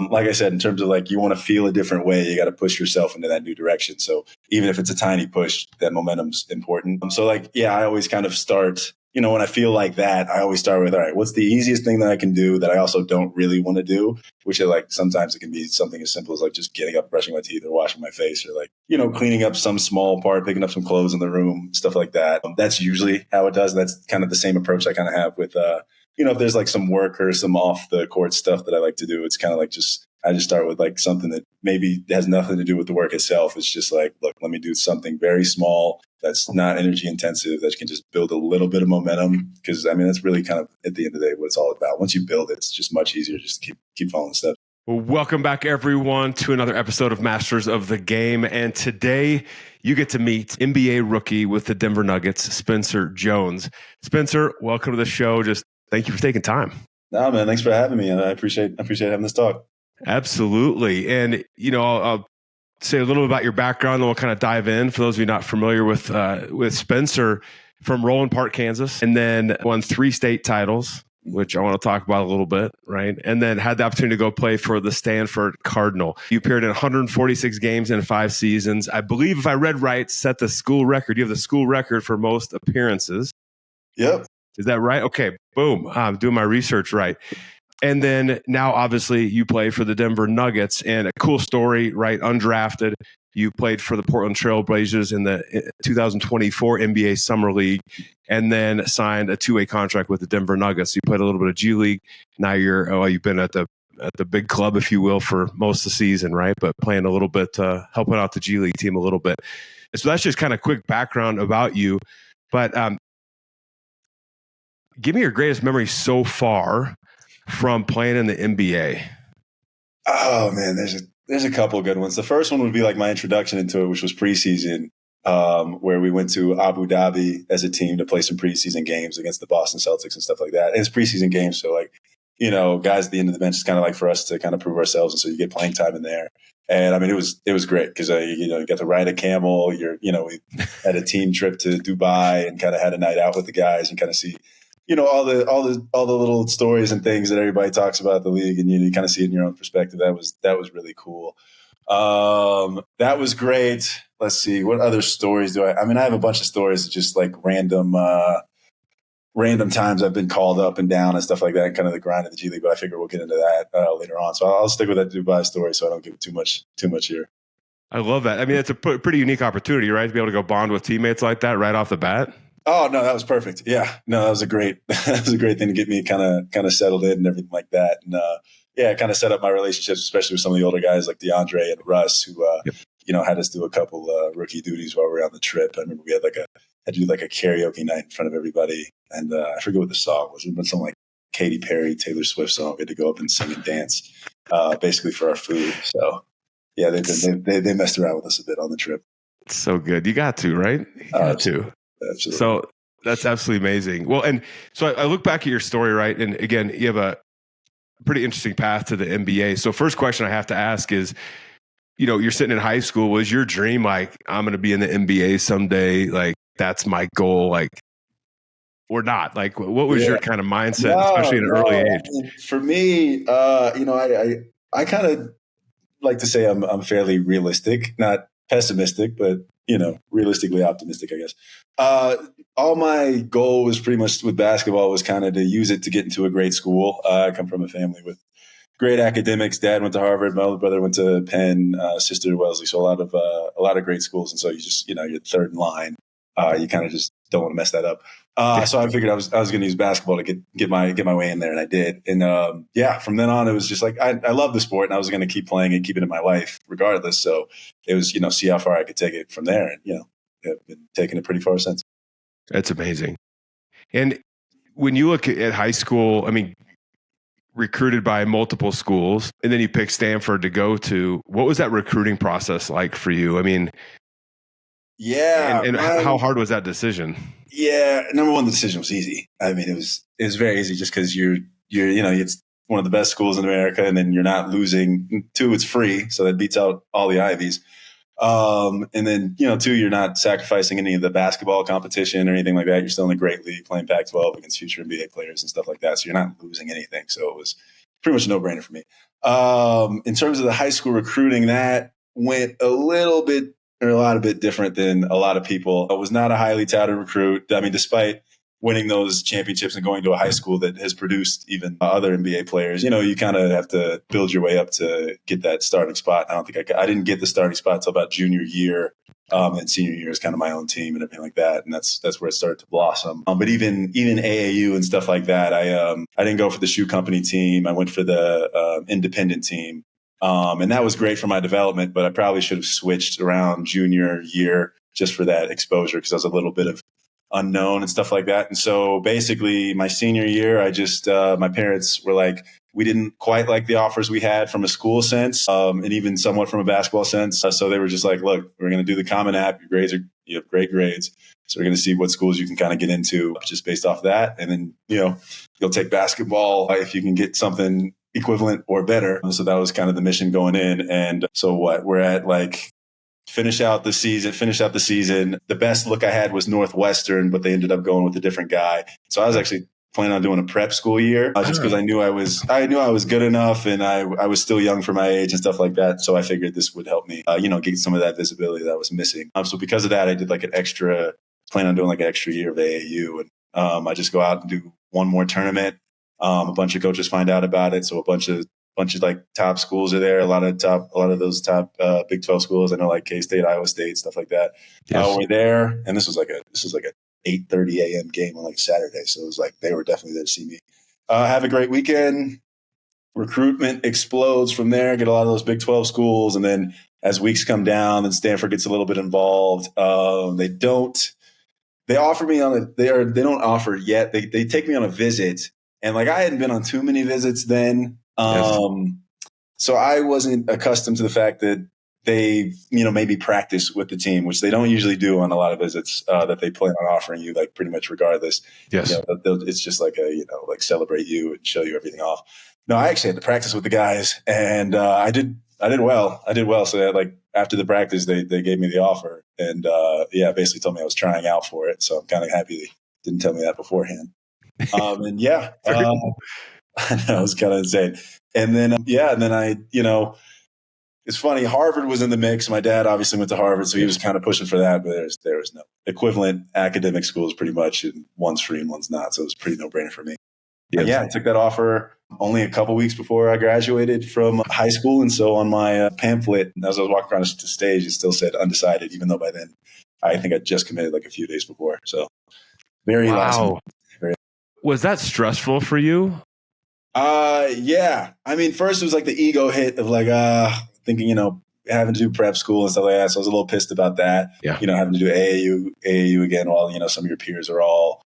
like I said, in terms of like, you want to feel a different way, you got to push yourself into that new direction. So even if it's a tiny push, that momentum's important. So like, yeah, I always kind of start, when I feel like that, I always start with, all right, what's the easiest thing that I can do that I also don't really want to do? Which is like, sometimes it can be something as simple as like just getting up, brushing my teeth or washing my face, or like, cleaning up some small part, picking up some clothes in the room, stuff like that. That's usually how it does. That's kind of the same approach I kind of have with, if there's like some work or some off the court stuff that I like to do, it's kind of like I just start with like something that maybe has nothing to do with the work itself. It's just like, look, let me do something very small that's not energy intensive, that can just build a little bit of momentum. Because that's really kind of at the end of the day what it's all about. Once you build it, it's just much easier just to keep following steps. Well, welcome back, everyone, to another episode of Masters of the Game. And today you get to meet NBA rookie with the Denver Nuggets, Spencer Jones. Spencer, welcome to the show. Just thank you for taking time. No, man, thanks for having me. I appreciate having this talk. Absolutely. And, I'll say a little bit about your background, then we'll kind of dive in. For those of you not familiar with Spencer, from Roland Park, Kansas, and then won 3 state titles, which I want to talk about a little bit, right? And then had the opportunity to go play for the Stanford Cardinal. You appeared in 146 games in 5 seasons. I believe, if I read right, set the school record. You have the school record for most appearances. Yep. Is that right? Okay, boom. I'm doing my research right. And then now, obviously, you play for the Denver Nuggets. And a cool story, right? Undrafted. You played for the Portland Trail Blazers in the 2024 NBA Summer League, and then signed a 2-way contract with the Denver Nuggets. You played a little bit of G League. Now you've been at the big club, if you will, for most of the season, right? But playing a little bit, helping out the G League team a little bit. So that's just kind of quick background about you. But give me your greatest memory so far from playing in the NBA. Oh man, there's a couple of good ones. The first one would be like my introduction into it, which was preseason, where we went to Abu Dhabi as a team to play some preseason games against the Boston Celtics and stuff like that. And it's preseason games, so like, guys at the end of the bench is kind of like for us to kind of prove ourselves, and so you get playing time in there. And it was great because you got to ride a camel. We had a team trip to Dubai and kind of had a night out with the guys and kind of see, all the little stories and things that everybody talks about the league, and you kind of see it in your own perspective. That was really cool. That was great. Let's see, what other stories do I have a bunch of stories, just like random times I've been called up and down and stuff like that, kind of the grind of the G League, but I figure we'll get into that later on. So I'll stick with that Dubai story so I don't give it too much here. I love that. It's a pretty unique opportunity, right? To be able to go bond with teammates like that right off the bat. Oh no, that was perfect. Yeah, no, that was a great thing to get me kind of settled in and everything like that. And kind of set up my relationships, especially with some of the older guys like DeAndre and Russ, who had us do a couple rookie duties while we were on the trip. I remember we had to do like a karaoke night in front of everybody, and I forget what the song was. It was some like Katy Perry, Taylor Swift song. We had to go up and sing and dance, basically for our food. So yeah, they messed around with us a bit on the trip. So good. You got to, right? You got to. Absolutely. So that's absolutely amazing. Well, and so I look back at your story, right? And again, you have a pretty interesting path to the NBA. So first question I have to ask is, you're sitting in high school. Was your dream like, I'm going to be in the NBA someday? Like, that's my goal, like, or not? Like, what was your kind of mindset, especially at an early age? For me, I kind of like to say I'm fairly realistic, not pessimistic, but realistically optimistic, I guess. All my goal was pretty much with basketball was kind of to use it to get into a great school. I come from a family with great academics. Dad went to Harvard. My older brother went to Penn. Sister to Wellesley. So a lot of great schools. And so you just you're third in line. You kind of just don't want to mess that up. So I figured I was going to use basketball to get my way in there, and I did. And from then on, it was just like I love the sport, and I was going to keep playing and keep it in my life regardless. So it was see how far I could take it from there, and I've been taking it pretty far since. That's amazing. And when you look at high school, recruited by multiple schools, and then you pick Stanford to go to. What was that recruiting process like for you? Yeah. And how hard was that decision? Yeah. Number one, the decision was easy. It was very easy just because you're it's one of the best schools in America, and then you're not losing. 2, it's free. So that beats out all the Ivies. And then, 2, you're not sacrificing any of the basketball competition or anything like that. You're still in a great league playing Pac-12 against future NBA players and stuff like that. So you're not losing anything. So it was pretty much a no-brainer for me. In terms of the high school recruiting, that went a lot a bit different than a lot of people. I was not a highly touted recruit. I mean, despite winning those championships and going to a high school that has produced even other NBA players, you kind of have to build your way up to get that starting spot. I don't think I didn't get the starting spot until about junior year. And senior year is kind of my own team and everything like that, and that's where it started to blossom. But even AAU and stuff like that, I didn't go for the shoe company team. I went for the independent team, and that was great for my development. But I probably should have switched around junior year just for that exposure because I was a little bit of unknown and stuff like that. And so basically, my senior year, I just my parents were like, we didn't quite like the offers we had from a school sense, and even somewhat from a basketball sense. So they were just like, look, we're going to do the Common App. You have great grades. So we're going to see what schools you can kind of get into just based off that. And then, you'll take basketball if you can get something equivalent or better. So that was kind of the mission going in. And so we're at finish out the season. The best look I had was Northwestern, but they ended up going with a different guy. So I was actually planning on doing a prep school year just because I knew I was good enough and I was still young for my age and stuff like that. So I figured this would help me, get some of that visibility that I was missing. So because of that, I did plan on doing an extra year of AAU. And I just go out and do one more tournament. A bunch of coaches find out about it. So a bunch of top schools are there. A lot of those top Big 12 schools. I know K-State, Iowa State, stuff like that. Yes. We're there, and this was like a 8:30 a.m. game on Saturday. So it was they were definitely there to see me. Have a great weekend. Recruitment explodes from there. Get a lot of those Big 12 schools, and then as weeks come down, and Stanford gets a little bit involved. They offer me they don't offer yet. They take me on a visit, and I hadn't been on too many visits then. So I wasn't accustomed to the fact that they, maybe practice with the team, which they don't usually do on a lot of visits that they plan on offering you, pretty much regardless. Yes. It's just celebrate you and show you everything off. No, I actually had to practice with the guys, and I did well. So after the practice, they gave me the offer, and basically told me I was trying out for it. So I'm kind of happy they didn't tell me that beforehand. And yeah. I know, it was kind of insane. And then, it's funny. Harvard was in the mix. My dad obviously went to Harvard, so he was kind of pushing for that, but there was no equivalent academic schools pretty much, and one's free and one's not. So it was a pretty no-brainer for me. Yes. I took that offer only a couple weeks before I graduated from high school. And so on my pamphlet, as I was walking around the stage, it still said undecided, even though by then I think I just committed a few days before. So very last minute. Was that stressful for you? Yeah. I mean, first it was the ego hit of thinking, having to do prep school and stuff like that. So I was a little pissed about that. Yeah. Having to do AAU again while, some of your peers are all,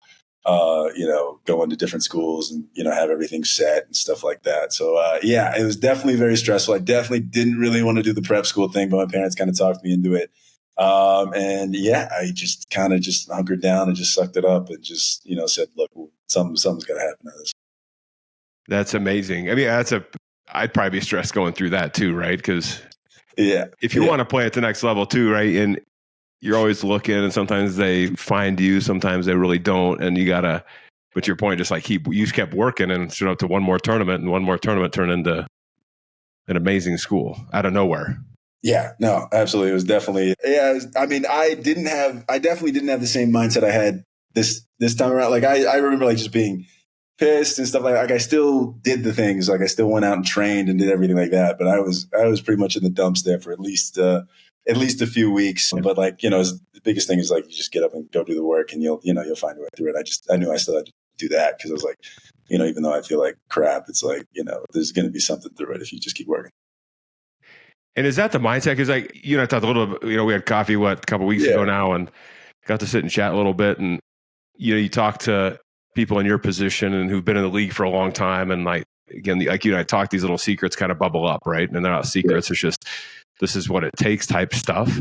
going to different schools and, have everything set and stuff like that. So, it was definitely very stressful. I definitely didn't really want to do the prep school thing, but my parents kind of talked me into it. I just kind of just hunkered down and just sucked it up and just, said, look, something's got to happen to this. That's amazing. I mean, I'd probably be stressed going through that too, right? Because if you want to play at the next level too, right? And you're always looking, and sometimes they find you, sometimes they really don't, and you gotta. But to your point, just you kept working and showed up to one more tournament, and one more tournament turned into an amazing school out of nowhere. Yeah, no, absolutely. It was definitely I definitely didn't have the same mindset I had this time around. I remember just being pissed and stuff like that. I still did the things. I still went out and trained and did everything like that. But I was pretty much in the dumps there for at least a few weeks. But the biggest thing is you just get up and go do the work, and you'll find a way through it. I knew I still had to do that because I was even though I feel like crap, it's there's going to be something through it if you just keep working. And is that the mindset? Because you and I talked a little bit. We had coffee a couple of weeks ago now, and got to sit and chat a little bit. And you talk to people in your position and who've been in the league for a long time, and again, you and I talk, these little secrets kind of bubble up, right? And they're not secrets. It's just this is what it takes type stuff.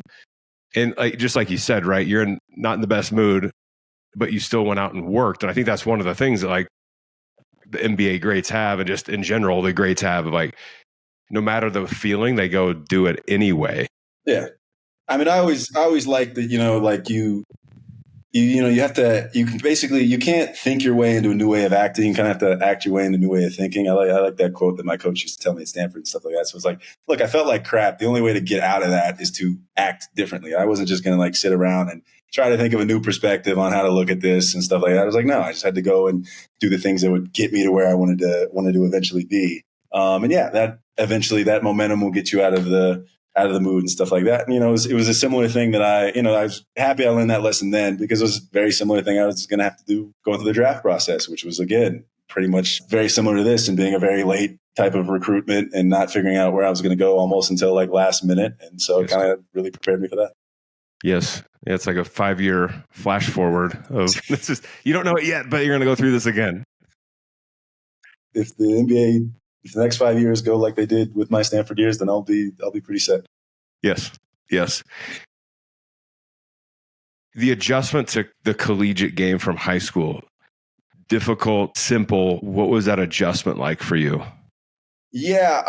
And just like you said, right? You're not in the best mood, but you still went out and worked. And I think that's one of the things that the NBA greats have, and just in general the greats have, of no matter the feeling, they go do it anyway. Yeah. I mean, I always liked that, you have to, you can't think your way into a new way of acting. You kind of have to act your way into a new way of thinking. I like that quote that my coach used to tell me at Stanford and stuff like that. So it's like, look, I felt like crap. The only way to get out of that is to act differently. I wasn't just going to like sit around and try to think of a new perspective on how to look at this and stuff like that. I was like, no, I just had to go and do the things that would get me to where I wanted to eventually be. And yeah, that eventually that momentum will get you out of the mood and stuff like that. And, it was a similar thing that I was happy I learned that lesson then, because it was a very similar thing I was going to have to do going through the draft process, which was, again, pretty much very similar to this, and being a very late type of recruitment and not figuring out where I was going to go almost until like last minute. And so it kind of really prepared me for that. Yes. Yeah, it's like a 5-year flash forward of this is, you don't know it yet, but you're going to go through this again. If the NBA, if the next 5 years go like they did with my Stanford years, then I'll be pretty set. Yes. The adjustment to the collegiate game from high school, difficult, simple. What was that adjustment like for you? Yeah,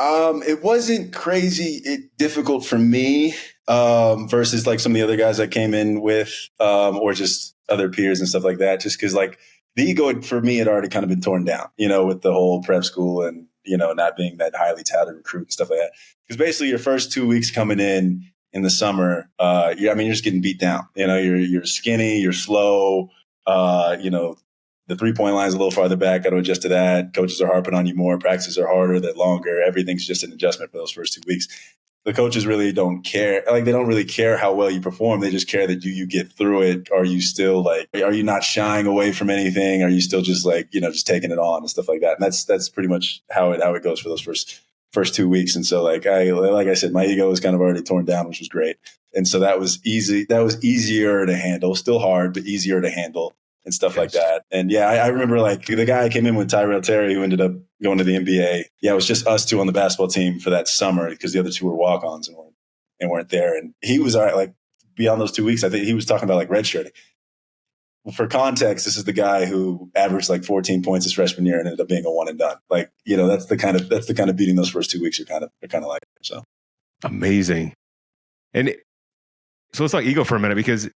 it wasn't crazy difficult for me versus like some of the other guys I came in with or just other peers and stuff like that. Just because like the ego for me had already kind of been torn down, with the whole prep school and, not being that highly touted recruit and stuff like that. Because basically your first 2 weeks coming in the summer, you're just getting beat down. You're skinny, you're slow, the 3-point line is a little farther back. Got to adjust to that. Coaches are harping on you more. Practices are harder. They're longer. Everything's just an adjustment for those first 2 weeks. The coaches really don't care. Like, they don't really care how well you perform. They just care that do you get through it? Are you still are you not shying away from anything? Are you still just just taking it on and stuff like that? And that's pretty much how it goes for those first 2 weeks. And so like I said, my ego was kind of already torn down, which was great. And so that was easy. That was easier to handle. Still hard, but easier to handle. And stuff like that. And yeah, I remember like the guy I came in with, Tyrell Terry, who ended up going to the NBA. Yeah, it was just us two on the basketball team for that summer because the other two were walk-ons and weren't there. And he was all right, like beyond those 2 weeks, I think he was talking about like redshirting. For context, this is the guy who averaged like 14 points his freshman year and ended up being a one and done. Like, that's the kind of beating those first 2 weeks are kind of like. So amazing. And so let's talk ego for a minute, because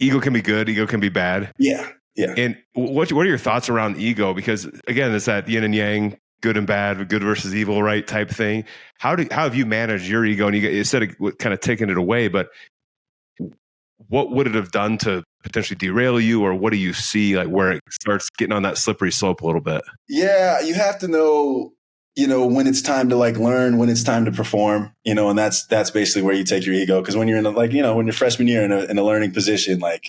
ego can be good, ego can be bad. Yeah. And what are your thoughts around ego? Because again, it's that yin and yang, good and bad, good versus evil, right, type thing. How have you managed your ego? And instead of kind of taking it away, but what would it have done to potentially derail you, or what do you see like where it starts getting on that slippery slope a little bit? Yeah, you have to know, when it's time to like learn, when it's time to perform, and that's basically where you take your ego. Because when you're in when you're freshman year in a learning position, like,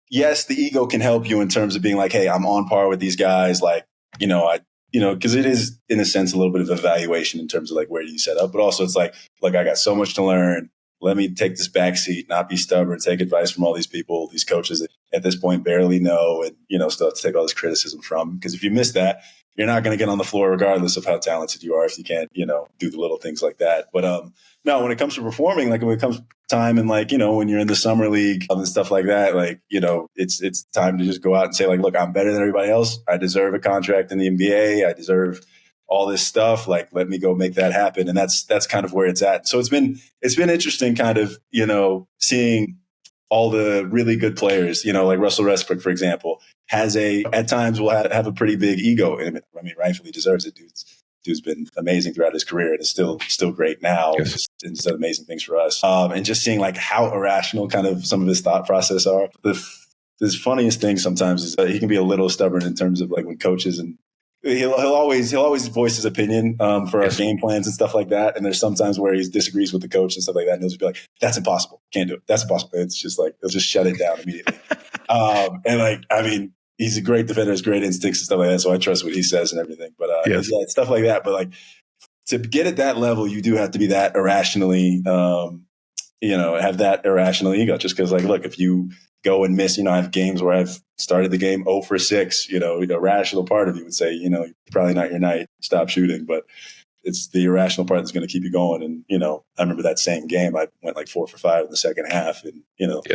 yes, the ego can help you in terms of being like, hey, I'm on par with these guys. Like, because it is in a sense a little bit of evaluation in terms of like where you set up, but also it's like, look, I got so much to learn. Let me take this backseat, not be stubborn, take advice from all these people, these coaches that at this point barely know, and still have to take all this criticism from. Because if you miss that, you're not going to get on the floor regardless of how talented you are if you can't, do the little things like that. But no, when it comes to performing, like when it comes to time and like, when you're in the summer league and stuff like that, like, it's time to just go out and say like, look, I'm better than everybody else. I deserve a contract in the NBA. I deserve all this stuff. Like, let me go make that happen. And that's kind of where it's at. So it's been interesting kind of, seeing all the really good players, like Russell Westbrook, for example, at times will have a pretty big ego. And I mean, rightfully deserves it. Dude's been amazing throughout his career and is still great now. Yes. And just done amazing things for us. And just seeing like how irrational kind of some of his thought process are. The funniest thing sometimes is that he can be a little stubborn in terms of like when coaches, and he'll always voice his opinion for our game plans and stuff like that. And there's sometimes where he disagrees with the coach and stuff like that. And he'll just be like, that's impossible. Can't do it. That's impossible. It's just like, he'll just shut it down immediately. And like, I mean, he's a great defender, has great instincts and stuff like that. So I trust what he says and everything. But yeah, stuff like that. But like to get at that level, you do have to be that irrationally, have that irrational ego. Just because like, look, if you go and miss, I have games where I've started the game 0 for 6, the rational part of you would say, probably not your night, stop shooting. But it's the irrational part that's going to keep you going. And, I remember that same game, I went like 4 for 5 in the second half and,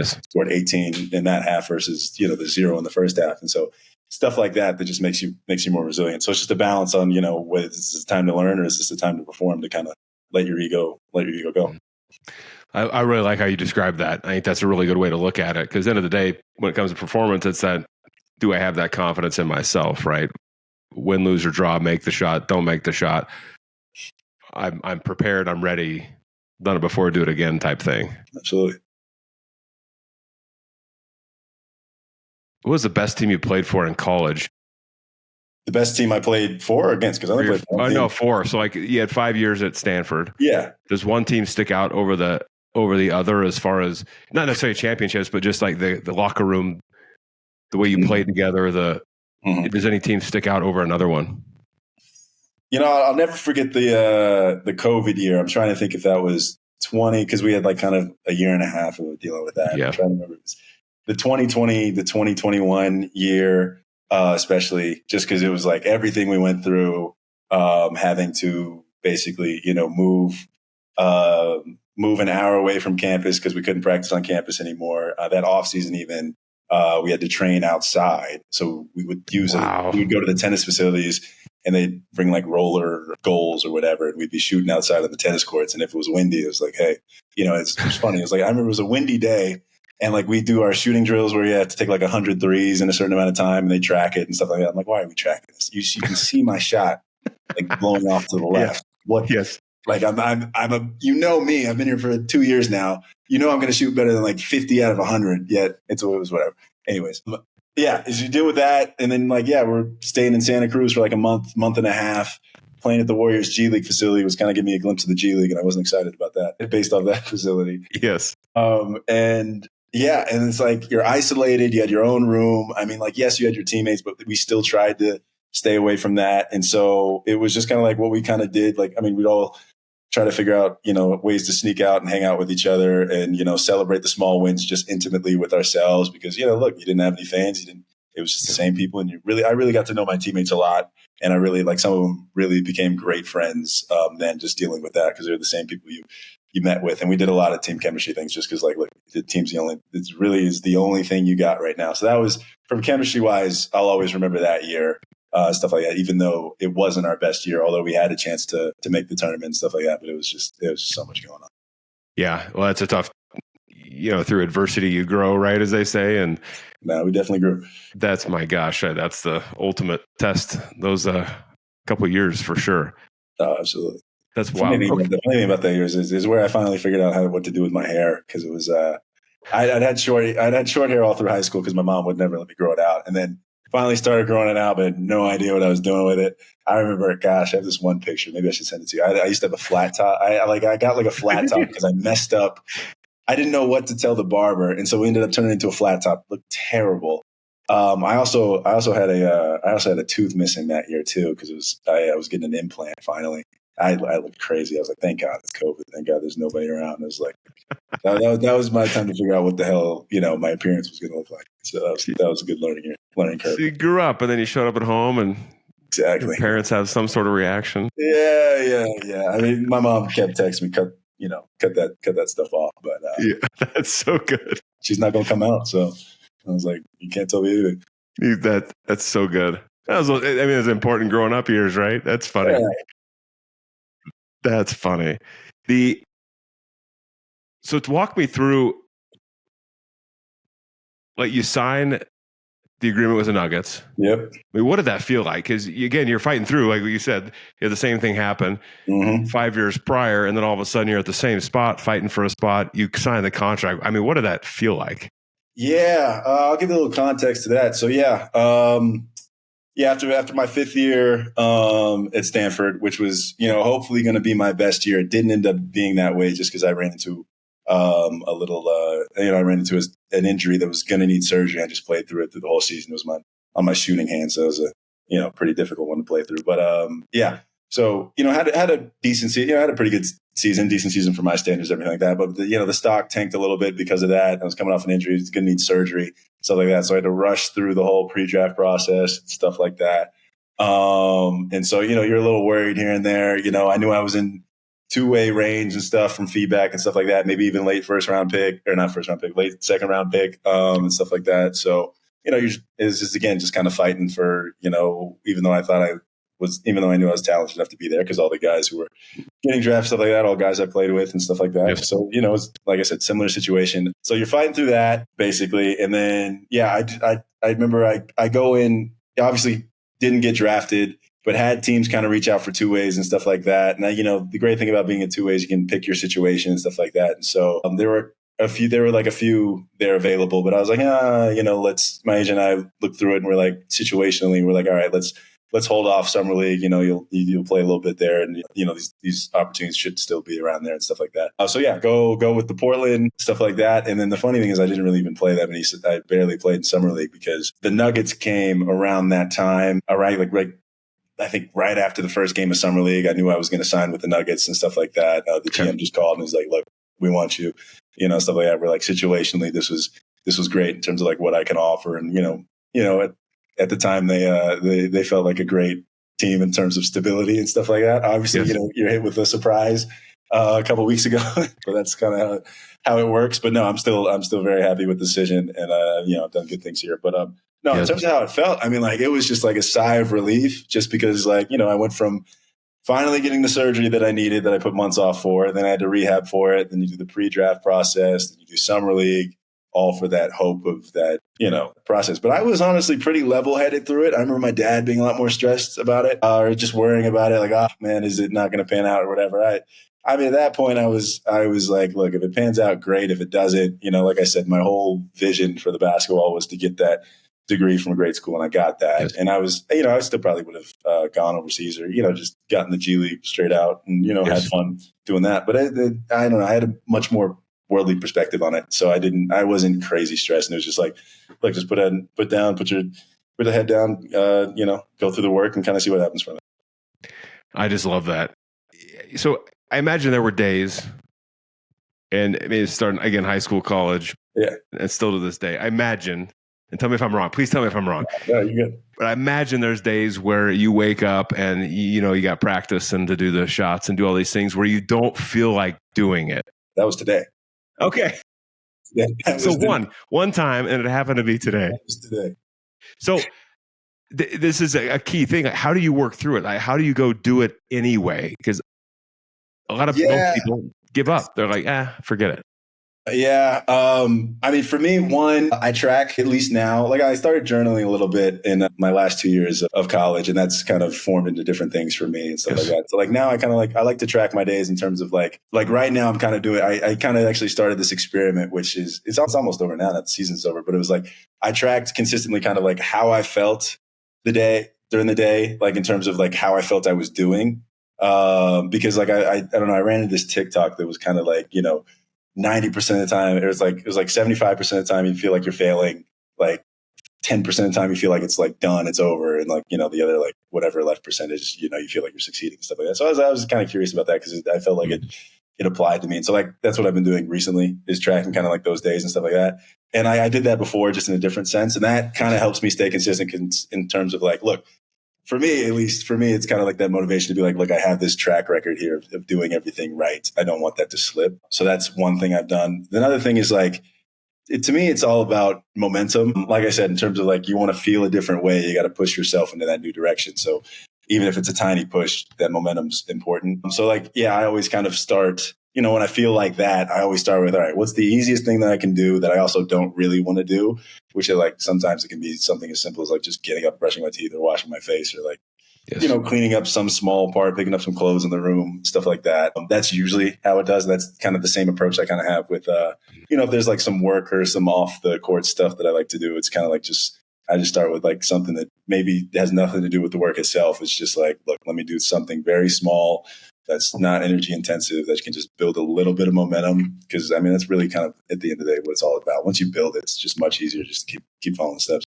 scored 18 in that half versus, the 0 in the first half. And so stuff like that just makes you more resilient. So it's just a balance on, whether is this time to learn or is this the time to perform, to kind of let your ego go. I really like how you describe that. I think that's a really good way to look at it, because at the end of the day, when it comes to performance, it's that, do I have that confidence in myself, right? Win, lose, or draw, make the shot, don't make the shot. I'm prepared, I'm ready, done it before, do it again type thing. Absolutely. What was the best team you played for in college? The best team I played for or against? Because I only played for one team. No, 4. So like you had 5 years at Stanford. Yeah. Does one team stick out over the other, as far as not necessarily championships, but just like the locker room, the way you played together? Does any team stick out over another one? I'll never forget the COVID year. I'm trying to think if that was 20, because we had like kind of a year and a half of dealing with that. Yeah. I'm trying to remember. It was the 2020, the 2021 year, especially just because it was like everything we went through, having to basically, move an hour away from campus because we couldn't practice on campus anymore. That off season, even we had to train outside, so we would use it. We would go to the tennis facilities, and they'd bring like roller goals or whatever, and we'd be shooting outside of the tennis courts. And if it was windy, it was like, hey, it's funny. It was like, I remember it was a windy day, and like we do our shooting drills where you have to take like 100 threes in a certain amount of time, and they track it and stuff like that. I'm like, why are we tracking this? You can see my shot like blowing off to the left. Yeah. What? Yes. Like I'm me. I've been here for 2 years now. I'm going to shoot better than like 50 out of 100. Yet it was whatever. Anyways, yeah. As you deal with that, and then we're staying in Santa Cruz for like a month and a half, playing at the Warriors G League facility. Was kind of giving me a glimpse of the G League, and I wasn't excited about that based off that facility. Yes. And it's like you're isolated. You had your own room. I mean, like, yes, you had your teammates, but we still tried to stay away from that. And so it was just kind of like what we kind of did. Like, I mean, we'd all try to figure out, ways to sneak out and hang out with each other and, celebrate the small wins just intimately with ourselves because, look, you didn't have any fans. It was just the same people. And I really got to know my teammates a lot. And I really, like, some of them really became great friends then just dealing with that because they're the same people you met with. And we did a lot of team chemistry things just because, like, look, the team's it really is the only thing you got right now. So that was, from chemistry wise, I'll always remember that year. Stuff like that, even though it wasn't our best year, although we had a chance to make the tournament and stuff like that, but it was just so much going on. Yeah. Well, that's a tough, through adversity, you grow, right? As they say. And no, we definitely grew. That's my gosh. That's the ultimate test. Those couple of years for sure. Oh, absolutely. That's wild. The funny thing about that years is where I finally figured out what to do with my hair. Cause it was, I'd had short hair all through high school cause my mom would never let me grow it out. And then finally started growing it out, but had no idea what I was doing with it. I remember, gosh, I have this one picture. Maybe I should send it to you. I used to have a flat top. I got like a flat top because I messed up. I didn't know what to tell the barber, and so we ended up turning it into a flat top. It looked terrible. I also had a tooth missing that year too because I was getting an implant finally. I looked crazy. I was like, thank God it's COVID. Thank God there's nobody around. It was like that was my time to figure out what the hell my appearance was going to look like. So that was a good learning curve. So you grew up, and then you showed up at home, and exactly your parents have some sort of reaction. Yeah. I mean, my mom kept texting me, cut that stuff off. But yeah, that's so good. She's not going to come out, so I was like, you can't tell me anything. That's so good. It's important growing up years, right? That's funny. Yeah. That's funny. So to walk me through, like, you sign the agreement with the Nuggets. Yep. I mean, what did that feel like? Because again, you're fighting through, like you said, you had the same thing happen 5 years prior, and then all of a sudden you're at the same spot, fighting for a spot. You sign the contract. I mean, what did that feel like? Yeah, I'll give you a little context to that. So after my fifth year at Stanford, which was hopefully going to be my best year, it didn't end up being that way just because I ran into I ran into an injury that was going to need surgery. I just played through the whole season. It was on my shooting hand, so it was a pretty difficult one to play through. But so had a decent season. Had a pretty good season, decent season for my standards, everything like that. But the stock tanked a little bit because of that. I was coming off an injury, was going to need surgery, stuff like that. So I had to rush through the whole pre-draft process, stuff like that. And so you're a little worried here and there. I knew I was in two-way range and stuff from feedback and stuff like that, maybe even late late second round pick, and stuff like that. So, it's just, again, just kind of fighting for, even though I thought I was, even though I knew I was talented enough to be there, because all the guys who were getting drafted, stuff like that, all guys I played with and stuff like that. Yes. So, it's, like I said, similar situation. So you're fighting through that basically. And then, I remember I go in, obviously didn't get drafted, but had teams kind of reach out for two ways and stuff like that. And the great thing about being in two ways, you can pick your situation and stuff like that. And so there were a few there available, but I was like, my agent and I looked through it and we're like, situationally, we're like, all right, let's hold off summer league. You'll play a little bit there, and these opportunities should still be around there and stuff like that. So go with the Portland stuff like that. And then the funny thing is, I didn't really even play that many. I barely played in summer league because the Nuggets came around that time. All right, I think right after the first game of summer league, I knew I was going to sign with the Nuggets and stuff like that. The GM just called and was like, "Look, we want you," stuff like that. We're like, situationally, this was great in terms of like what I can offer, and at the time they felt like a great team in terms of stability and stuff like that. Obviously, Yes. You're hit with a surprise a couple of weeks ago, but that's kind of how it works. But no, I'm still very happy with the decision, and I've done good things here. But no, Yes. in terms of how it felt, I mean, like, it was just like a sigh of relief, just because, like, I went from finally getting the surgery that I needed, that I put months off for, then I had to rehab for it, then you do the pre-draft process, then you do summer league, all for that hope of that, process. But I was honestly pretty level-headed through it. I remember my dad being a lot more stressed about it, or just worrying about it, like, oh man, is it not going to pan out or whatever. I mean, at that point, I was like, look, if it pans out, great. If it doesn't, like I said, my whole vision for the basketball was to get that degree from a great school, and I got that. Yes. And I was, I still probably would have gone overseas, or just gotten the G League straight out, and Yes. had fun doing that. But I don't know, I had a much more worldly perspective on it, so I wasn't crazy stressed, and it was just like, look, just put the head down, go through the work and kind of see what happens from it. I just love that. So I imagine there were days, and I mean, it's starting again, high school, college, and still to this day, I imagine. And tell me if I'm wrong. Please tell me if I'm wrong. No, you're good. But I imagine there's days where you wake up and you got practice and to do the shots and do all these things where you don't feel like doing it. That was today. Okay. Yeah, So one time, and it happened to be today. That was today. So this is a key thing. How do you work through it? Like, how do you go do it anyway? Because a lot of people give up. They're like, forget it. Yeah. I mean, for me, I track, at least now. Like, I started journaling a little bit in my last 2 years of college, and that's kind of formed into different things for me and stuff like that. So like now I kind of I like to track my days in terms of like right now I'm kind of doing, I kind of actually started this experiment, which is, it's almost over now that the season's over, but it was like, I tracked consistently kind of like how I felt during the day, like in terms of like how I felt I was doing. Because like, I don't know, I ran into this TikTok that was kind of like, 90% of the time, it was like 75% of the time you feel like you're failing, like 10% of the time you feel like it's like done, it's over, and like, the other like whatever left percentage, you feel like you're succeeding and stuff like that. So I was kind of curious about that, because I felt like it applied to me. And so like, that's what I've been doing recently, is tracking kind of like those days and stuff like that. And I did that before, just in a different sense. And that kind of helps me stay consistent in terms of like, look, for me, it's kind of like that motivation to be like, look, I have this track record here of doing everything right. I don't want that to slip. So that's one thing I've done. Another thing is like, to me, it's all about momentum. Like I said, in terms of like, you want to feel a different way, you got to push yourself into that new direction. So even if it's a tiny push, that momentum's important. So like, I always kind of start, when I feel like that, I always start with, all right, what's the easiest thing that I can do that I also don't really want to do? Which is like, sometimes it can be something as simple as like just getting up, brushing my teeth, or washing my face, or like, cleaning up some small part, picking up some clothes in the room, stuff like that. That's usually how it does. That's kind of the same approach I kind of have with, if there's like some work or some off the court stuff that I like to do, it's kind of like I just start with like something that maybe has nothing to do with the work itself. It's just like, look, let me do something very small that's not energy intensive, that can just build a little bit of momentum. Because I mean, that's really kind of at the end of the day what it's all about. Once you build it, it's just much easier just to keep following the steps.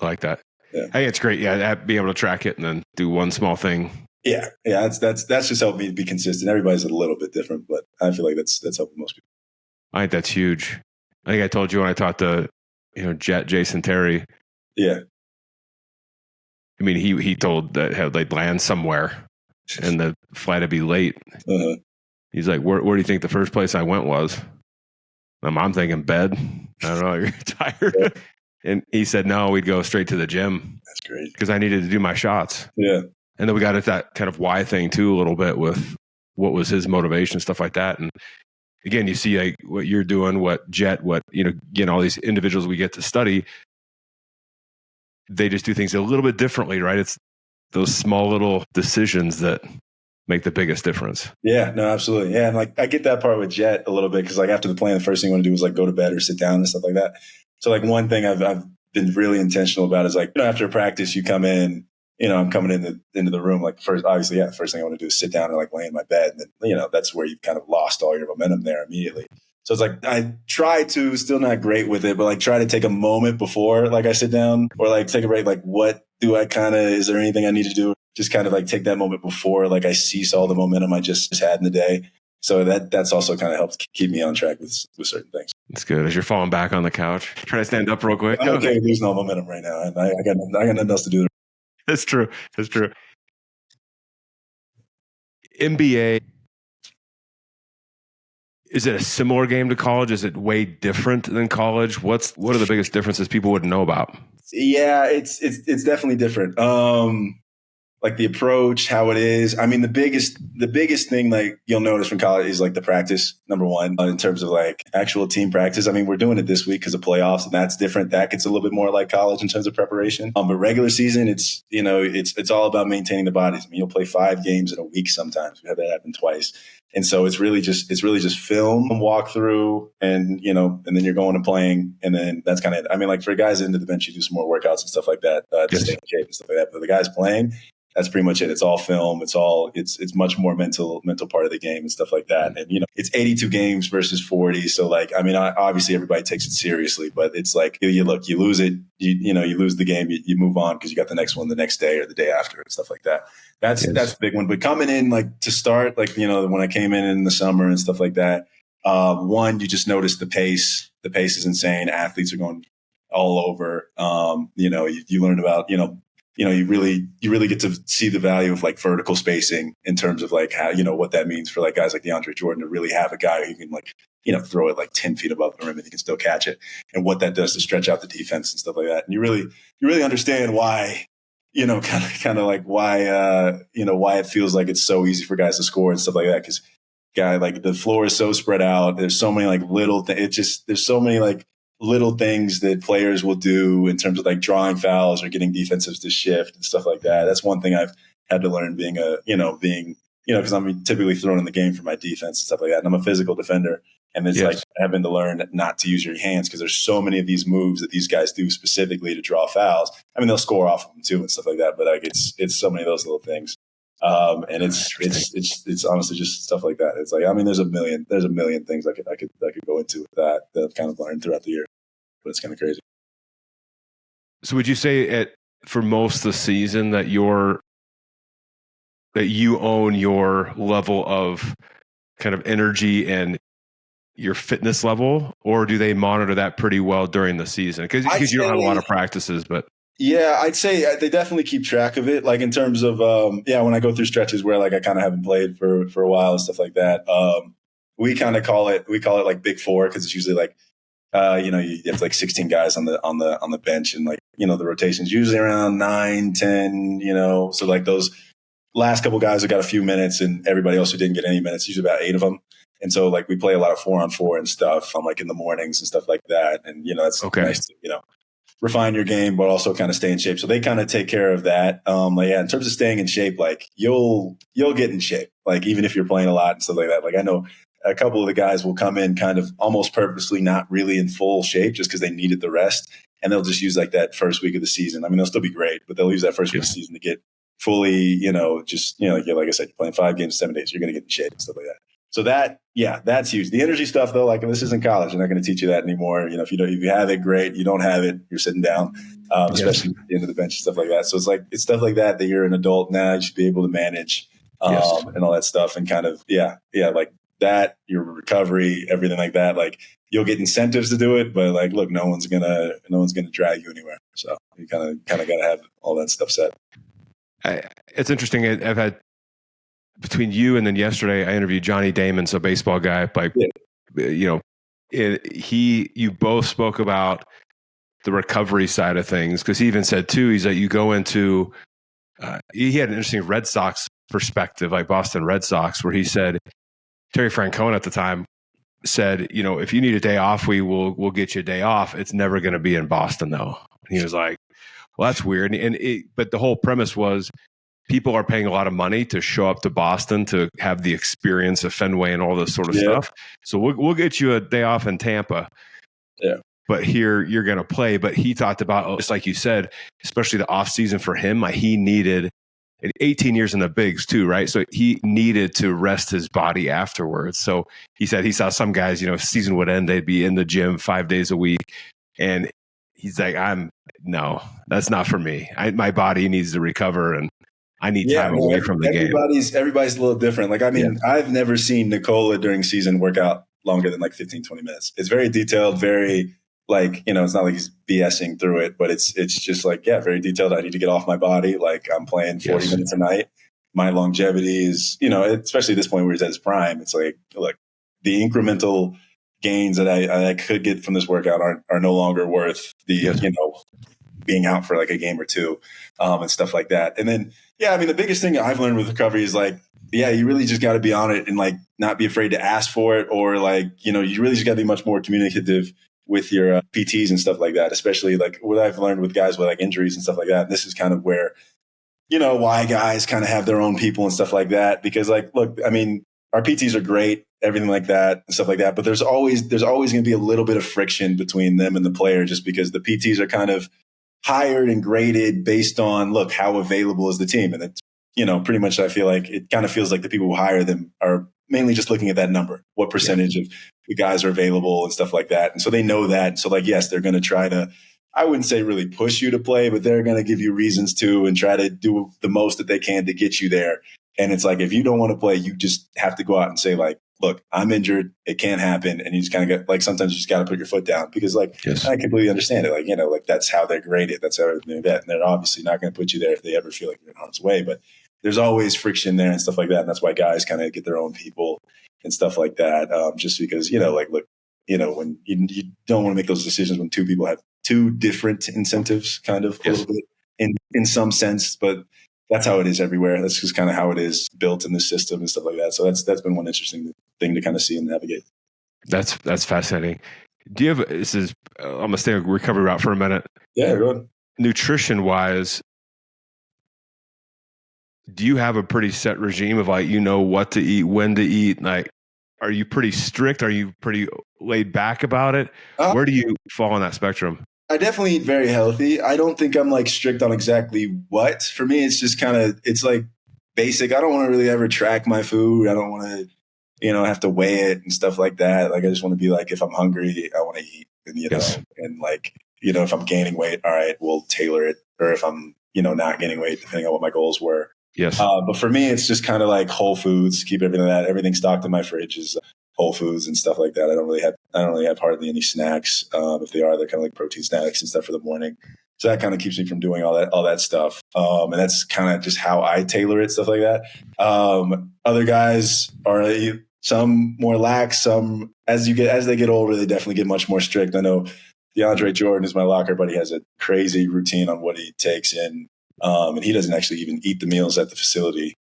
I like that. Yeah. Hey, it's great. Yeah, be able to track it and then do one small thing. Yeah. That's just helped me be consistent. Everybody's a little bit different, but I feel like that's helping most people. I think that's huge. I think I told you when I talked to Jason Terry. Yeah. I mean, he told that they'd land somewhere and the flight would be late. Uh-huh. He's like, where do you think the first place I went was? I'm thinking bed. I don't know. You're tired. Yeah. And he said, no, we'd go straight to the gym. That's great. Because I needed to do my shots. Yeah. And then we got at that kind of why thing too a little bit with what was his motivation, stuff like that. And again, you see like what you're doing, what Jet, what, again, all these individuals we get to study, they just do things a little bit differently, right? It's those small little decisions that make the biggest difference. Yeah, no, absolutely. Yeah. And like, I get that part with Jet a little bit. Cause like after the plan, the first thing you want to do is like go to bed or sit down and stuff like that. So like one thing I've been really intentional about is like, after a practice, you come in, I'm coming into the room, like first, obviously, the first thing I want to do is sit down and like lay in my bed. And then, that's where you've kind of lost all your momentum there immediately. So it's like, I try to, still not great with it, but like try to take a moment before like I sit down or like take a break. Like what do I is there anything I need to do? Just kind of like take that moment before like I cease all the momentum I just had in the day. So that's also kind of helped keep me on track with certain things. That's good. As you're falling back on the couch, try to stand up real quick. I'm okay with losing all momentum right now. And I got nothing else to do. That's true. NBA, is it a similar game to college? Is it way different than college? What are the biggest differences people wouldn't know about? Yeah, it's definitely different. Like the approach, how it is. I mean, the biggest thing like you'll notice from college is like the practice, number one, in terms of like actual team practice. I mean, we're doing it this week because of playoffs, and that's different. That gets a little bit more like college in terms of preparation. But regular season, it's all about maintaining the bodies. I mean, you'll play 5 games in a week sometimes. We had that happen twice. And so it's really just film, walk through, and and then you're going and playing, and then that's kind of it. I mean, like for guys into the bench, you do some more workouts and stuff like that to stay in shape and stuff like that. But the guys playing, that's pretty much it. It's all film. It's much more mental part of the game and stuff like that. And it's 82 games versus 40. So like, I mean, obviously everybody takes it seriously, but it's like you lose it, you lose the game, you move on because you got the next one the next day or the day after and stuff like that. That's the big one. But coming in like to start, like when I came in the summer and stuff like that, one, you just notice the pace. The pace is insane. Athletes are going all over. You learn about you really get to see the value of like vertical spacing in terms of like how, what that means for like guys like DeAndre Jordan to really have a guy who can like, throw it like 10 feet above the rim and he can still catch it, and what that does to stretch out the defense and stuff like that. And you really understand why, kind of like why, why it feels like it's so easy for guys to score and stuff like that. Cause like the floor is so spread out. There's so many like little things. There's so many like little things that players will do in terms of like drawing fouls or getting defensives to shift and stuff like that. That's one thing I've had to learn being because I'm typically thrown in the game for my defense and stuff like that. And I'm a physical defender. And it's like having to learn not to use your hands because there's so many of these moves that these guys do specifically to draw fouls. I mean, they'll score off of them too and stuff like that. But like it's so many of those little things. And it's honestly just stuff like that. It's like, I mean, there's a million things I could go into with that I've kind of learned throughout the year, but it's kind of crazy. So would you say for most of the season that you own your level of kind of energy and your fitness level, or do they monitor that pretty well during the season? Because you don't have a lot of practices, but. Yeah, I'd say they definitely keep track of it. Like in terms of, when I go through stretches where like I kind of haven't played for a while and stuff like that, we call it like Big Four because it's usually like, you have like 16 guys on the bench and like, the rotation's usually around 9, 10, so like those last couple guys who got a few minutes and everybody else who didn't get any minutes, usually about 8 of them. And so like we play a lot of 4-on-4 and stuff like in the mornings and stuff like that. And, that's nice to, refine your game, but also kind of stay in shape. So they kind of take care of that. In terms of staying in shape, like you'll get in shape, like even if you're playing a lot and stuff like that. Like I know a couple of the guys will come in kind of almost purposely not really in full shape just because they needed the rest. And they'll just use like that first week of the season. I mean, they'll still be great, but they'll use that first week of the season to get fully, like I said, you're playing 5 games, 7 days, you're going to get in shape and stuff like that. So that's huge. The energy stuff though, like this isn't college. They're not going to teach you that anymore. If you have it, great. You don't have it, you're sitting down, especially at the end of the bench and stuff like that. So it's stuff like that you're an adult now. You should be able to manage and all that stuff and kind of, like that, your recovery, everything like that. Like you'll get incentives to do it, but like, look, no one's gonna drag you anywhere. So you kind of got to have all that stuff set. It's interesting. I've had, between you and then yesterday, I interviewed Johnny Damon, so baseball guy. Like, you both spoke about the recovery side of things because he even said too. He's like, you go into he had an interesting Red Sox perspective, like Boston Red Sox, where he said, Terry Francona at the time said, if you need a day off, we'll get you a day off. It's never going to be in Boston though. And he was like, well, that's weird. But the whole premise was people are paying a lot of money to show up to Boston to have the experience of Fenway and all this sort of stuff. So we'll get you a day off in Tampa. Yeah. But here you're going to play. But he talked about, just like you said, especially the off season for him, he needed 18 years in the bigs too, right? So he needed to rest his body afterwards. So he said he saw some guys, season would end, they'd be in the gym 5 days a week. And he's like, no, that's not for me. My body needs to recover and I need time away from the game. Everybody's a little different. I've never seen Nikola during season work out longer than 15, 20 minutes. It's very detailed, very it's not like he's BSing through it, but it's just very detailed. I need to get off my body. I'm playing 40 minutes a night. My longevity is, especially at this point where he's at his prime, it's like, look, the incremental gains that I could get from this workout are no longer worth the, being out for a game or two and stuff like that. And then, the biggest thing I've learned with recovery is you really just got to be on it and not be afraid to ask for it, or you really just got to be much more communicative with your PTs and stuff like that, especially what I've learned with guys with injuries and stuff like that. And this is kind of where, why guys kind of have their own people and stuff like that. Because look, our PTs are great, everything like that and stuff like that. But there's always going to be a little bit of friction between them and the player, just because the PTs are kind of hired and graded based on, look, how available is the team. And it's, pretty much I feel like it kind of feels like the people who hire them are mainly just looking at that number, what percentage of the guys are available and stuff like that. And so they know that. So yes, they're going to try to, I wouldn't say really push you to play, but they're going to give you reasons to and try to do the most that they can to get you there. And it's if you don't want to play, you just have to go out and say look, I'm injured. It can't happen. And you just kind of get sometimes you just got to put your foot down because I completely understand it. That's how they're graded. That's how they're doing that. And they're obviously not going to put you there if they ever feel like you're in harm's way, but there's always friction there and stuff like that. And that's why guys kind of get their own people and stuff like that. Just because, look, when you don't want to make those decisions when two people have two different incentives kind of a little bit in some sense, but that's how it is everywhere. That's just kind of how it is built in the system and stuff like that. So that's been one interesting thing to kind of see and navigate. That's fascinating. Do you have, I'm going to stay on recovery route for a minute. Yeah, go ahead. Nutrition wise, do you have a pretty set regime of what to eat, when to eat? Are you pretty strict? Are you pretty laid back about it? Where do you fall on that spectrum? I definitely eat very healthy. I don't think I'm strict on exactly what. For me, it's just it's basic. I don't want to really ever track my food. I don't want to, have to weigh it and stuff like that. I just want to be if I'm hungry, I want to eat. And, and if I'm gaining weight, all right, we'll tailor it. Or if I'm, not gaining weight, depending on what my goals were. Yes. But for me, it's just kind of whole foods, keep everything stocked in my fridge is whole foods and stuff like that. I don't really have hardly any snacks. If they are, they're kind of protein snacks and stuff for the morning. So that kind of keeps me from doing all that stuff. And that's kind of just how I tailor it, stuff like that. Other guys are some more lax, some as they get older, they definitely get much more strict. I know DeAndre Jordan is my locker buddy, has a crazy routine on what he takes in. And he doesn't actually even eat the meals at the facility.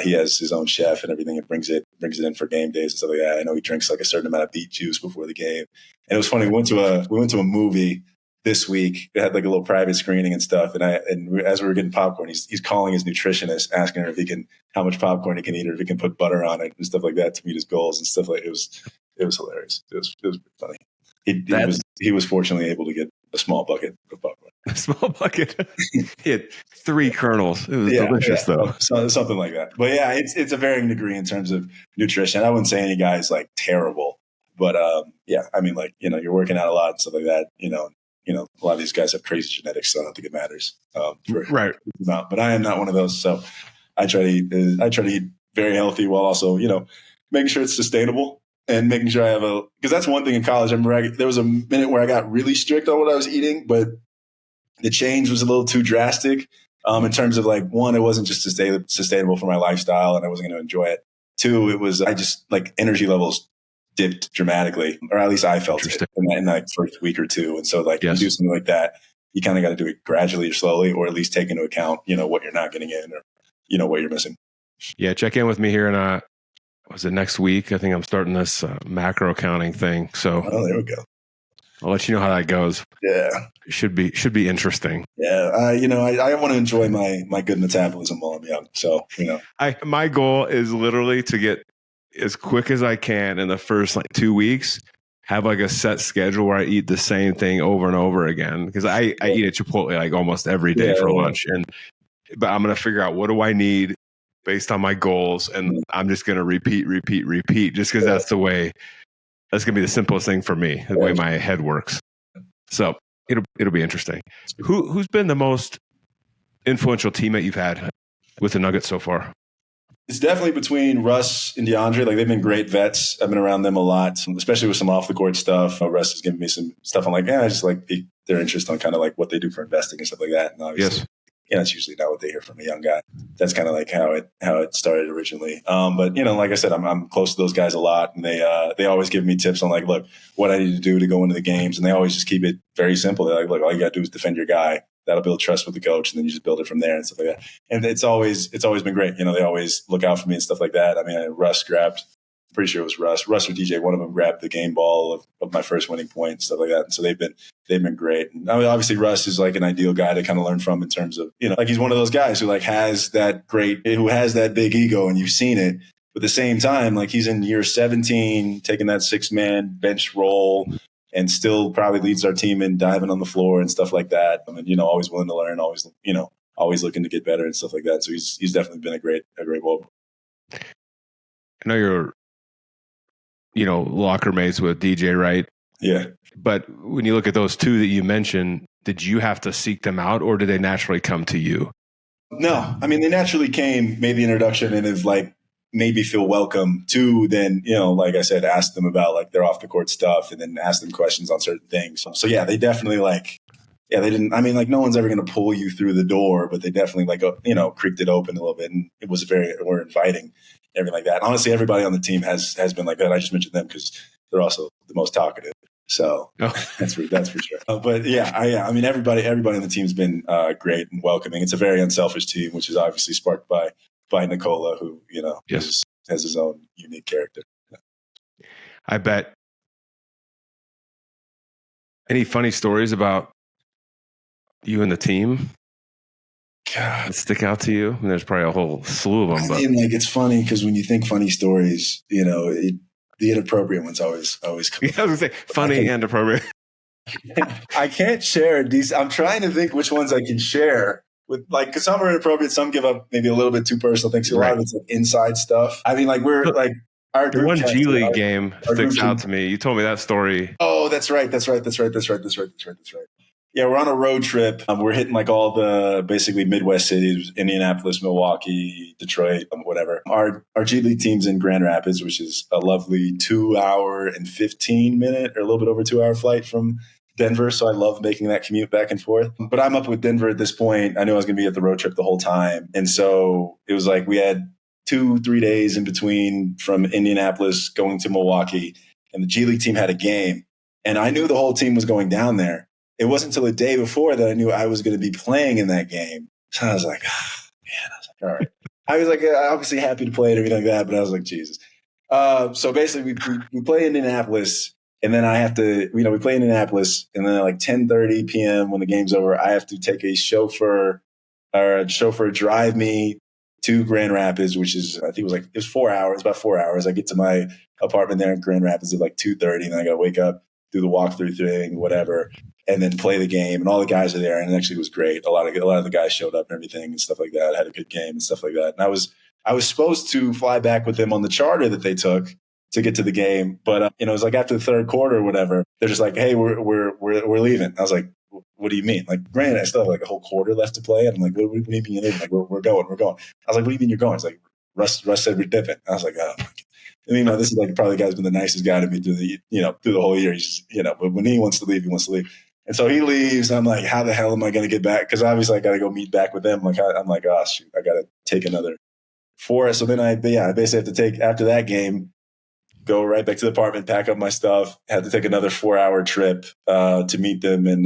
He has his own chef and everything and brings it in for game days and stuff like that. I know he drinks a certain amount of beet juice before the game. And it was funny. We went to a movie this week. It had a little private screening and stuff. And as we were getting popcorn, he's calling his nutritionist, asking her how much popcorn he can eat or if he can put butter on it and stuff like that to meet his goals and stuff like it was hilarious. It was funny. He was fortunately able to get a small bucket of popcorn. A small bucket. He had 3 kernels. It was delicious though. Something like that. But it's a varying degree in terms of nutrition. I wouldn't say any guy's terrible, but you're working out a lot and stuff like that. A lot of these guys have crazy genetics, so I don't think it matters. Right. But I am not one of those. So I try to eat very healthy while also, making sure it's sustainable. And making sure I have because that's one thing in college. I remember there was a minute where I got really strict on what I was eating, but the change was a little too drastic in terms of one, it wasn't just sustainable for my lifestyle and I wasn't going to enjoy it. 2, it was, I just energy levels dipped dramatically, or at least I felt it in that first week or two. And so do something like that. you kind of got to do it gradually or slowly, or at least take into account, what you're not getting in, or, what you're missing. Yeah. Check in with me here in, was it next week? I think I'm starting this macro accounting thing. So there we go. I'll let you know how that goes. Yeah. Should be interesting. Yeah. I want to enjoy my good metabolism while I'm young. So, my goal is literally to get as quick as I can in the first 2 weeks, have a set schedule where I eat the same thing over and over again. Because I eat at Chipotle almost every day for lunch. But I'm going to figure out what do I need based on my goals. And I'm just going to repeat just because that's going to be the simplest thing for me, the way my head works. So it'll be interesting. Who's been the most influential teammate you've had with the Nuggets so far? It's definitely between Russ and DeAndre. They've been great vets. I've been around them a lot, especially with some off the court stuff. Russ has given me some stuff. I'm like, I just pique their interest on kind of what they do for investing and stuff like that. And obviously, it's usually not what they hear from a young guy. That's kind of how it started originally. But like I said, I'm close to those guys a lot, and they always give me tips on look, what I need to do to go into the games, and they always just keep it very simple. They're like, look, all you got to do is defend your guy. That'll build trust with the coach, and then you just build it from there and stuff like that. And it's always been great. They always look out for me and stuff like that. I mean, Russ grabbed, pretty sure it was Russ or DJ. One of them grabbed the game ball of my first winning point and stuff like that. And so they've been great. And I mean, obviously Russ is an ideal guy to kind of learn from in terms of, he's one of those guys who has that big ego, and you've seen it. But at the same time, he's in year 17, taking that 6-man bench role, and still probably leads our team in diving on the floor and stuff like that. I mean, always willing to learn, always looking to get better and stuff like that. So he's definitely been a great role. I know you're, locker mates with DJ, right? Yeah. But when you look at those two that you mentioned, did you have to seek them out, or did they naturally come to you? No, I mean, they naturally came, made the introduction, and have made me feel welcome to then, like I said, ask them about their off the court stuff, and then ask them questions on certain things. So yeah, they definitely they didn't, I mean, no one's ever going to pull you through the door, but they definitely creaked it open a little bit, and it was we're inviting, everything like that. Honestly, everybody on the team has been like that. I just mentioned them because they're also the most talkative. So that's for sure. But I mean, everybody on the team's been great and welcoming. It's a very unselfish team, which is obviously sparked by Nikola, who, has his own unique character. I bet. Any funny stories about you and the team that stick out to you? I mean, there's probably a whole slew of them. I mean, it's funny because when you think funny stories, the inappropriate ones always come. I was going to say funny and appropriate. I can't share these. I'm trying to think which ones I can share. With because some are inappropriate, some give up maybe a little bit too personal things. So a lot of it's inside stuff. I mean, we're our the one G League game sticks out to me. You told me that story. Oh, that's right. Yeah, we're on a road trip. We're hitting all the basically Midwest cities: Indianapolis, Milwaukee, Detroit, whatever. Our G League team's in Grand Rapids, which is a lovely 2 hour and 15-minute or a little bit over 2 hour flight from Denver. So I love making that commute back and forth. But I'm up with Denver at this point. I knew I was going to be at the road trip the whole time. And so it was we had 2-3 days in between from Indianapolis going to Milwaukee, and the G League team had a game. And I knew the whole team was going down there. It wasn't until the day before that I knew I was going to be playing in that game. So I was like, man, all right. I was obviously happy to play and everything like that, but I was like, Jesus. So basically we play Indianapolis. And then I have to, we play in Indianapolis, and then at 10:30 p.m. when the game's over, I have to take a chauffeur drive me to Grand Rapids, which is, I think it was 4 hours, about 4 hours. I get to my apartment there in Grand Rapids at 2:30, and then I got to wake up, do the walkthrough thing, whatever, and then play the game. And all the guys are there, and actually it was great. A lot of the guys showed up and everything and stuff like that. I had a good game and stuff like that. And I was supposed to fly back with them on the charter that they took to get to the game. But, it was after the third quarter or whatever, they're just hey, we're leaving. I was like, what do you mean? Granted, I still have a whole quarter left to play. And I'm like, what do you mean you're leaving? We're going. I was like, what do you mean you're going? It's Russ said we're dipping. I was like, oh, I mean, this is probably the guy's been the nicest guy to me through the whole year. He's just, but when he wants to leave, he wants to leave. And so he leaves. I'm like, how the hell am I going to get back? Because obviously I got to go meet back with them. I'm like, oh, shoot, I got to take another 4. So then I basically have to take, after that game, go right back to the apartment, pack up my stuff, had to take another 4 hour trip to meet them in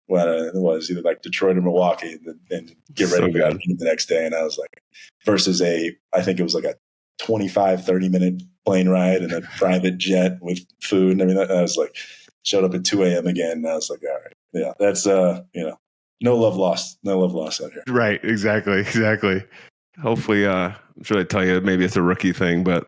it was either like Detroit or Milwaukee, and get ready for that game the next day. And I was like, versus I think it was like a 25, 30-minute plane ride and a private jet with food and everything. I was like, showed up at 2 a.m. again. And I was like, all right, yeah, that's, no love lost. No love lost out here. Right. Exactly. Hopefully, I'm sure they tell you maybe it's a rookie thing, but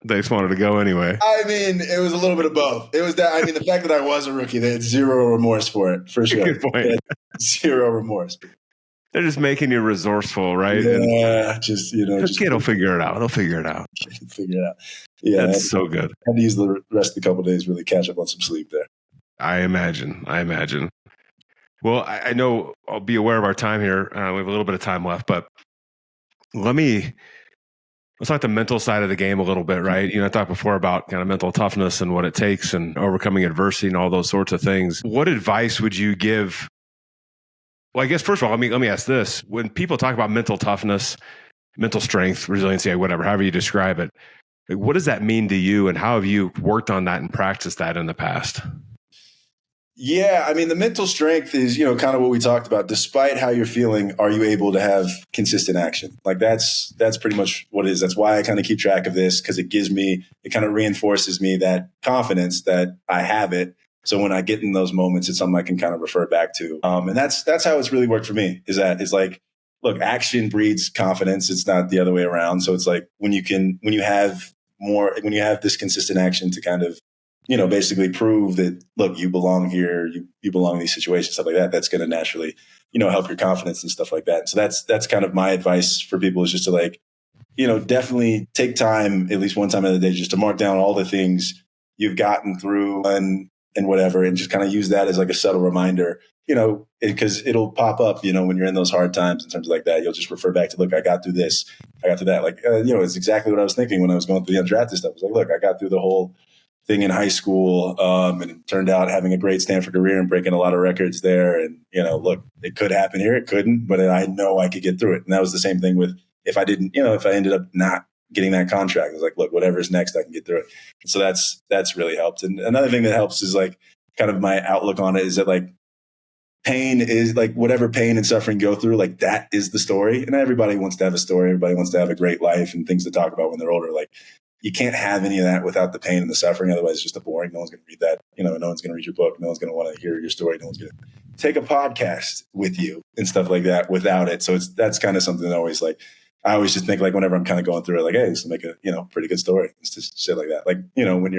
they just wanted to go anyway. I mean, it was a little bit of both. It was that. I mean, the fact that I was a rookie, they had zero remorse for it, for sure. Good point. Zero remorse. They're just making you resourceful, right? Yeah, kid will figure it out. They'll figure it out. Yeah, that's so good. I had to use the rest of the couple of days really catch up on some sleep there. I imagine. Well, I know I'll be aware of our time here. We have a little bit of time left, but let's talk the mental side of the game a little bit, right? I talked before about kind of mental toughness and what it takes and overcoming adversity and all those sorts of things. What advice would you give? Well, I guess first of all, let me ask this. When people talk about mental toughness, mental strength, resiliency, whatever, however you describe it, what does that mean to you, and how have you worked on that and practiced that in the past? Yeah, I mean, the mental strength is, kind of what we talked about. Despite how you're feeling, are you able to have consistent action? Like that's pretty much what it is. That's why I kind of keep track of this, because it kind of reinforces me that confidence that I have it. So when I get in those moments, it's something I can kind of refer back to. And that's how it's really worked for me, is like, look, action breeds confidence. It's not the other way around. So it's like when you have this consistent action to kind of, basically prove that, look, you belong here, you belong in these situations, stuff like that. That's going to naturally, help your confidence and stuff like that. So that's kind of my advice for people, is just to like, definitely take time, at least one time in the day, just to mark down all the things you've gotten through and whatever, and just kind of use that as like a subtle reminder, because it'll pop up, when you're in those hard times in terms of like that. You'll just refer back to, look, I got through this, I got through that. Like, it's exactly what I was thinking when I was going through the undrafted stuff. I was like, look, I got through the whole thing in high school, and it turned out having a great Stanford career and breaking a lot of records there. And, look, it could happen here. It couldn't, but I know I could get through it. And that was the same thing with, if I ended up not getting that contract, I was like, look, whatever's next, I can get through it. So that's really helped. And another thing that helps is like kind of my outlook on it is that like pain is like, whatever pain and suffering go through, like that is the story. And everybody wants to have a story. Everybody wants to have a great life and things to talk about when they're older. Like, you can't have any of that without the pain and the suffering. Otherwise, it's just a boring. No one's going to read that. No one's going to read your book. No one's going to want to hear your story. No one's going to take a podcast with you and stuff like that without it. So that's kind of something that I always just think like whenever I'm kind of going through it, like, hey, this will make a, pretty good story. It's just shit like that. Like, when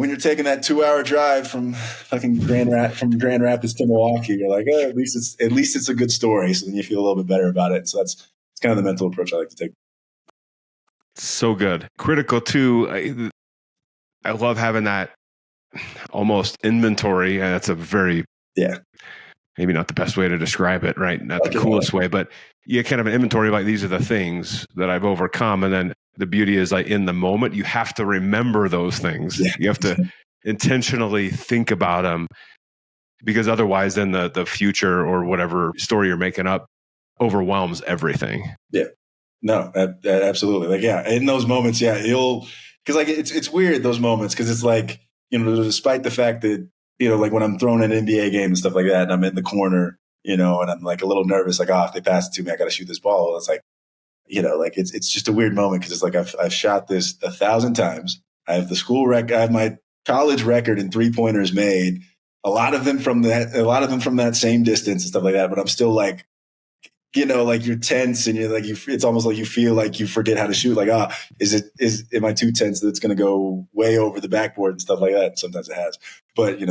you're taking that 2-hour drive from fucking Grand Rapids to Milwaukee, you're like, at least it's a good story. So then you feel a little bit better about it. So it's kind of the mental approach I like to take. So good. Critical too. I love having that almost inventory. And that's a very, maybe not the best way to describe it, right? Not the coolest way, but you kind of an inventory, like these are the things that I've overcome. And then the beauty is like in the moment, you have to remember those things. Yeah. You have to intentionally think about them, because otherwise then the future or whatever story you're making up overwhelms everything. Yeah. No, absolutely. Like, yeah, in those moments, because like it's weird, those moments, because it's like, despite the fact that, like when I'm throwing an NBA game and stuff like that, and I'm in the corner, and I'm like a little nervous, like, if they pass it to me, I got to shoot this ball. It's like, like it's just a weird moment, because it's like I've shot this 1,000 times. I have the school record. I have my college record in 3-pointers made. A lot of them from that same distance and stuff like that. But I'm still like, like you're tense and you're like, it's almost like you feel like you forget how to shoot. Like, am I too tense that it's going to go way over the backboard and stuff like that? And sometimes it has, but you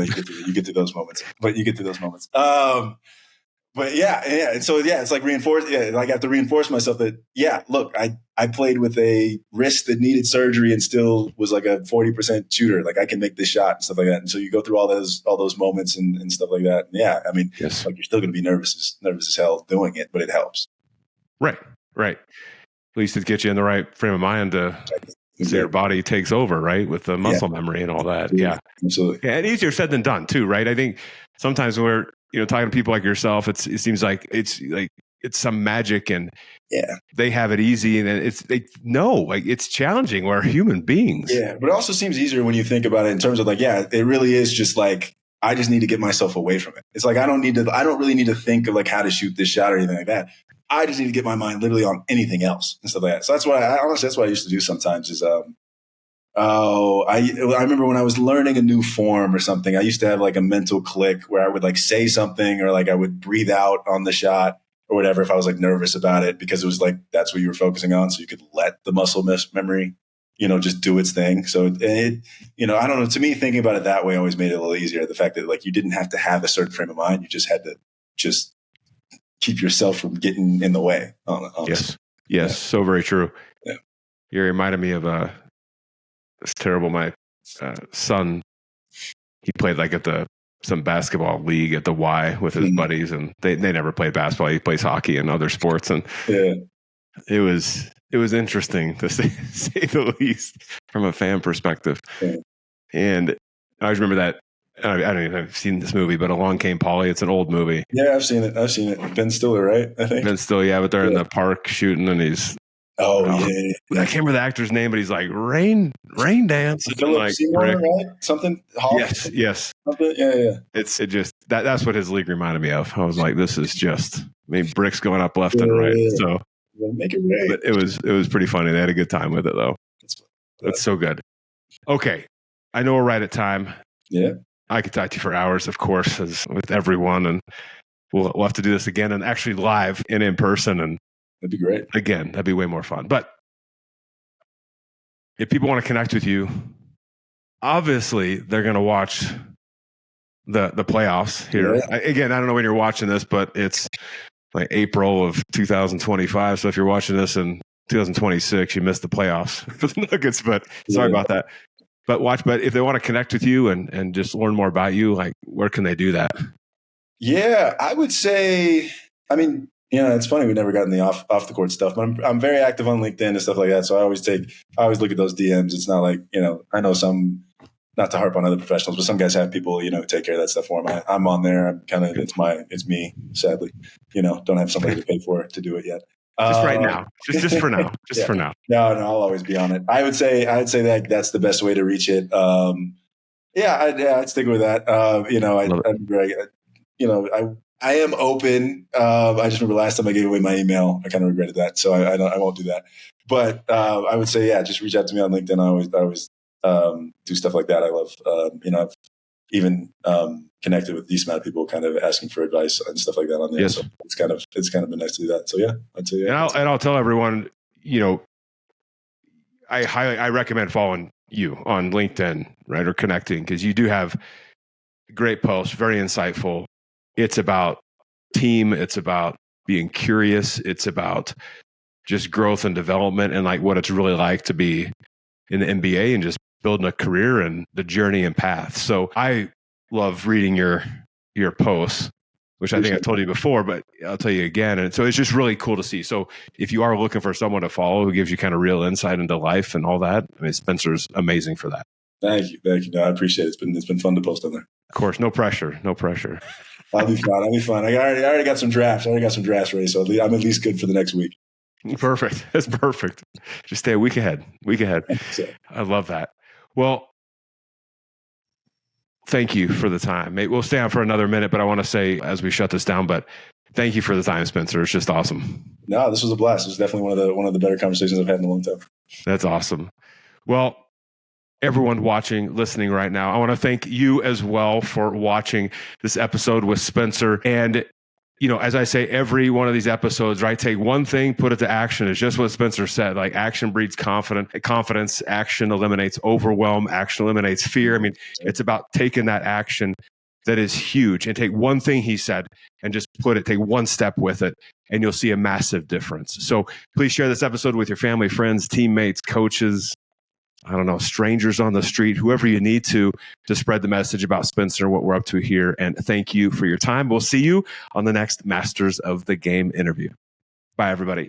get to those moments. But yeah. And so, it's like reinforce. Yeah, I have to reinforce myself that, look, I played with a wrist that needed surgery and still was like a 40% shooter. Like I can make this shot and stuff like that. And so you go through all those moments and stuff like that. And I mean, like you're still going to be nervous as hell doing it, but it helps. Right. At least it gets you in the right frame of mind to so your body takes over, right? With the muscle memory and all that. Yeah, absolutely. And easier said than done too, right? I think sometimes we're, talking to people like yourself, it seems like it's some magic and they have it easy, and it's challenging. We're human beings. Yeah, but it also seems easier when you think about it in terms of like, it really is just like I just need to get myself away from it. It's like I don't really need to think of like how to shoot this shot or anything like that. I just need to get my mind literally on anything else and stuff like that. So that's what that's what I used to do sometimes is I remember when I was learning a new form or something, I used to have like a mental click where I would like say something or like I would breathe out on the shot or whatever if I was like nervous about it, because it was like that's what you were focusing on, so you could let the muscle memory just do its thing. So I don't know. To me, thinking about it that way always made it a little easier. The fact that like you didn't have to have a certain frame of mind. You just had to just keep yourself from getting in the way. Yes. Yeah. So very true. Yeah. You reminded me of it's terrible. My son, he played like at some basketball league at the Y with his buddies, and they never played basketball. He plays hockey and other sports. And it was interesting to say the least from a fan perspective. Yeah. And I always remember that. I don't even have seen this movie, but Along Came Polly. It's an old movie. Yeah, I've seen it. Ben Stiller, right? I think Ben Stiller. Yeah, but they're in the park shooting, and he's I can't remember the actor's name, but he's like Rain Dance. Philip like Seymour, right? Something. Hall? Yes. Something? Yeah. That's what his league reminded me of. I was like, this is just bricks going up left and right. So make it right. But it was pretty funny. They had a good time with it though. That's so good. Okay, I know we're right at time. Yeah. I could talk to you for hours, of course, as with everyone, and we'll have to do this again and actually live and in person, and that'd be great. Again, that'd be way more fun. But if people want to connect with you, obviously they're going to watch the playoffs here. Yeah. Again, I don't know when you're watching this, but it's like April of 2025. So if you're watching this in 2026, you missed the playoffs for the Nuggets. But sorry about that. But if they want to connect with you and just learn more about you, like where can they do that? Yeah, I would say, it's funny. We never got in the off the court stuff, but I'm very active on LinkedIn and stuff like that. So I always look at those DMs. It's not like, I know some, not to harp on other professionals, but some guys have people, take care of that stuff for them. I'm on there. I'm kind of, it's me, sadly, don't have somebody to pay for to do it yet. Just right now, just for now, for now. No, I'll always be on it. I'd say that that's the best way to reach it. I'd stick with that. I am open. I just remember last time I gave away my email. I kind of regretted that, so I won't do that. But I would say, just reach out to me on LinkedIn. I always do stuff like that. I love, I've even connected with a decent amount of people, kind of asking for advice and stuff like that on there. Yes. So it's kind of been nice to do that. So I'd say. And I'll tell everyone, I recommend following you on LinkedIn, right, or connecting, because you do have great posts, very insightful. It's about team. It's about being curious. It's about just growth and development and like what it's really like to be in the NBA and just building a career and the journey and path. So I love reading your posts, which I think I told you before, but I'll tell you again. And so it's just really cool to see. So if you are looking for someone to follow who gives you kind of real insight into life and all that, Spencer's amazing for that. Thank you. No, I appreciate it. It's been fun to post on there. Of course, no pressure. I'll be fine. I already got some drafts. Ready, so I'm at least good for the next week. Perfect. That's perfect. Just stay a week ahead. I love that. Well, thank you for the time. We'll stay on for another minute, but I want to say as we shut this down, but thank you for the time, Spencer. It's just awesome. No, this was a blast. It was definitely one of the better conversations I've had in a long time. That's awesome. Well, everyone watching, listening right now, I want to thank you as well for watching this episode with Spencer. And, as I say, every one of these episodes, right? Take one thing, put it to action. It's just what Spencer said. Like action breeds confidence. Action eliminates overwhelm. Action eliminates fear. It's about taking that action that is huge and take one thing he said and just take one step with it, and you'll see a massive difference. So please share this episode with your family, friends, teammates, coaches, strangers on the street, whoever you need to spread the message about Spencer and what we're up to here. And thank you for your time. We'll see you on the next Masters of the Game interview. Bye, everybody.